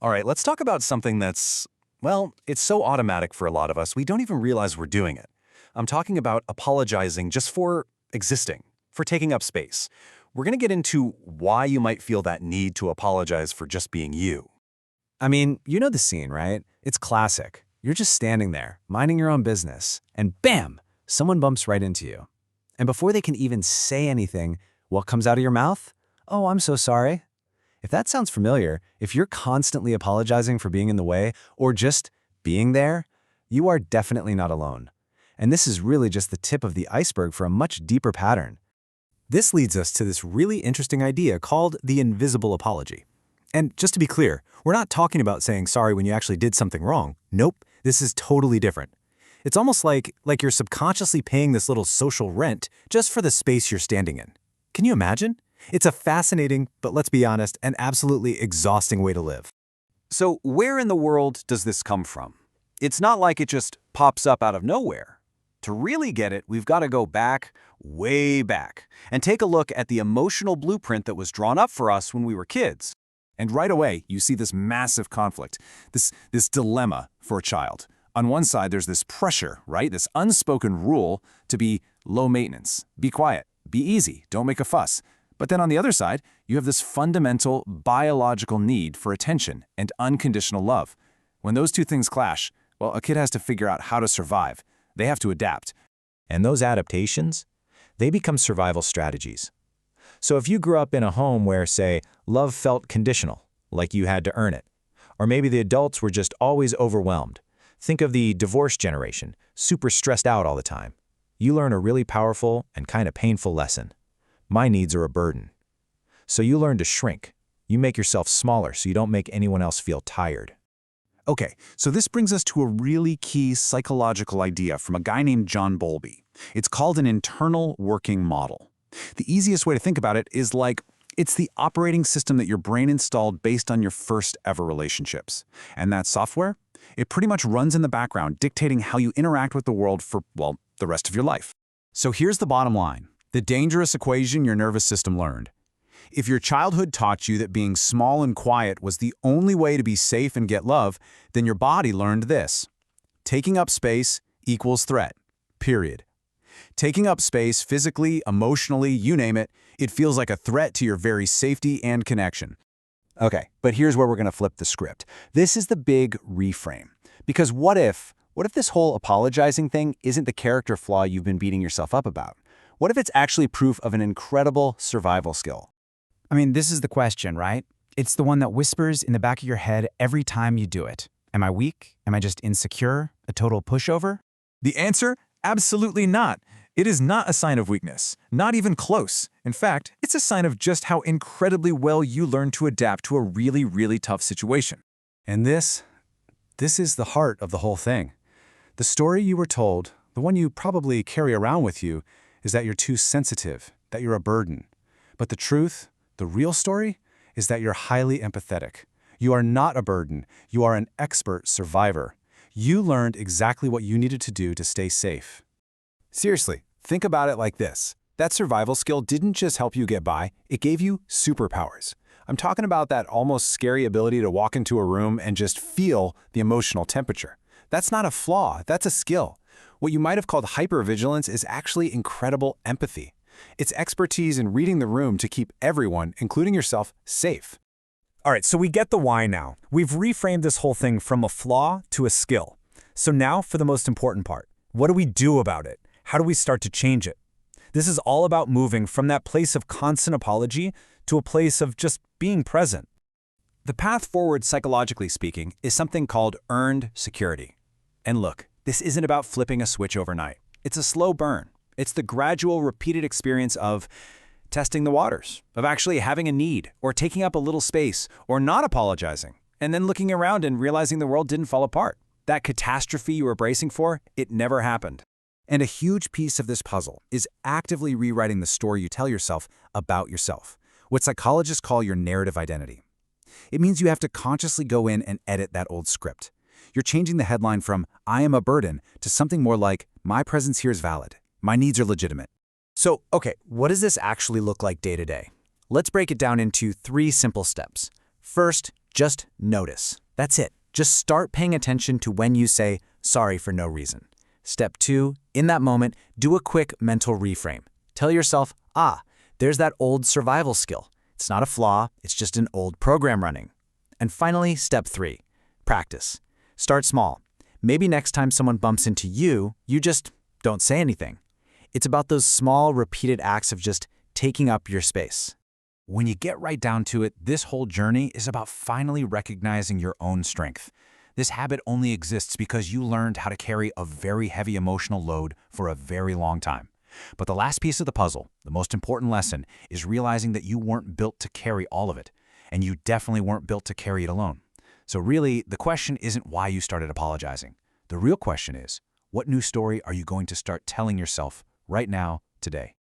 All right, let's talk about something that's, well, it's so automatic for a lot of us, we don't even realize we're doing it. I'm talking about apologizing just for existing, for taking up space. We're going to get into why you might feel that need to apologize for just being you. I mean, you know the scene, right? It's classic. You're just standing there, minding your own business, and bam, someone bumps right into you. And before they can even say anything, what comes out of your mouth? Oh, I'm so sorry. If that sounds familiar, if you're constantly apologizing for being in the way or just being there, you are definitely not alone. And this is really just the tip of the iceberg for a much deeper pattern. This leads us to this really interesting idea called the invisible apology. And just to be clear, we're not talking about saying sorry when you actually did something wrong. Nope, this is totally different. It's almost like you're subconsciously paying this little social rent just for the space you're standing in. Can you imagine? It's a fascinating, but let's be honest, an absolutely exhausting way to live. So where in the world does this come from? It's not like it just pops up out of nowhere. To really get it, we've got to go back, way back, and take a look at the emotional blueprint that was drawn up for us when we were kids. And right away, you see this massive conflict, this dilemma for a child. On one side, there's this pressure, right? This unspoken rule to be low maintenance, be quiet, be easy, don't make a fuss. But then on the other side, you have this fundamental biological need for attention and unconditional love. When those two things clash, well, a kid has to figure out how to survive. They have to adapt. And those adaptations, they become survival strategies. So if you grew up in a home where, say, love felt conditional, like you had to earn it, or maybe the adults were just always overwhelmed, think of the divorce generation, super stressed out all the time. You learn a really powerful and kind of painful lesson. My needs are a burden. So you learn to shrink. You make yourself smaller so you don't make anyone else feel tired. Okay, so this brings us to a really key psychological idea from a guy named John Bowlby. It's called an internal working model. The easiest way to think about it is like it's the operating system that your brain installed based on your first ever relationships. And that software, it pretty much runs in the background, dictating how you interact with the world for, well, the rest of your life. So here's the bottom line, the dangerous equation your nervous system learned. If your childhood taught you that being small and quiet was the only way to be safe and get love, then your body learned this. Taking up space equals threat, period. Taking up space physically, emotionally, you name it, it feels like a threat to your very safety and connection. Okay, but here's where we're going to flip the script. This is the big reframe. Because what if this whole apologizing thing isn't the character flaw you've been beating yourself up about? What if it's actually proof of an incredible survival skill? I mean, this is the question, right? It's the one that whispers in the back of your head every time you do it. Am I weak? Am I just insecure? A total pushover? The answer? Absolutely not. It is not a sign of weakness, not even close. In fact, it's a sign of just how incredibly well you learn to adapt to a really, really tough situation. And this is the heart of the whole thing. The story you were told, the one you probably carry around with you, is that you're too sensitive, that you're a burden. But the truth, the real story, is that you're highly empathetic. You are not a burden. You are an expert survivor. You learned exactly what you needed to do to stay safe. Seriously, think about it like this. That survival skill didn't just help you get by, it gave you superpowers. I'm talking about that almost scary ability to walk into a room and just feel the emotional temperature. That's not a flaw, that's a skill. What you might have called hypervigilance is actually incredible empathy. It's expertise in reading the room to keep everyone, including yourself, safe. All right, so we get the why now. We've reframed this whole thing from a flaw to a skill. So now for the most important part. What do we do about it? How do we start to change it? This is all about moving from that place of constant apology to a place of just being present. The path forward, psychologically speaking, is something called earned security. And look, this isn't about flipping a switch overnight. It's a slow burn. It's the gradual, repeated experience of testing the waters, of actually having a need, or taking up a little space, or not apologizing, and then looking around and realizing the world didn't fall apart. That catastrophe you were bracing for, it never happened. And a huge piece of this puzzle is actively rewriting the story you tell yourself about yourself, what psychologists call your narrative identity. It means you have to consciously go in and edit that old script. You're changing the headline from, "I am a burden," to something more like, "My presence here is valid. My needs are legitimate." So, okay, what does this actually look like day to day? Let's break it down into 3 simple steps. First, Just notice. That's it. Just start paying attention to when you say sorry for no reason. Step 2, in that moment, do a quick mental reframe. Tell yourself, there's that old survival skill. It's not a flaw, it's just an old program running. And finally, step 3, practice. Start small. Maybe next time someone bumps into you, you just don't say anything. It's about those small, repeated acts of just taking up your space. When you get right down to it, this whole journey is about finally recognizing your own strength. This habit only exists because you learned how to carry a very heavy emotional load for a very long time. But the last piece of the puzzle, the most important lesson, is realizing that you weren't built to carry all of it, and you definitely weren't built to carry it alone. So really, the question isn't why you started apologizing. The real question is, what new story are you going to start telling yourself right now, today?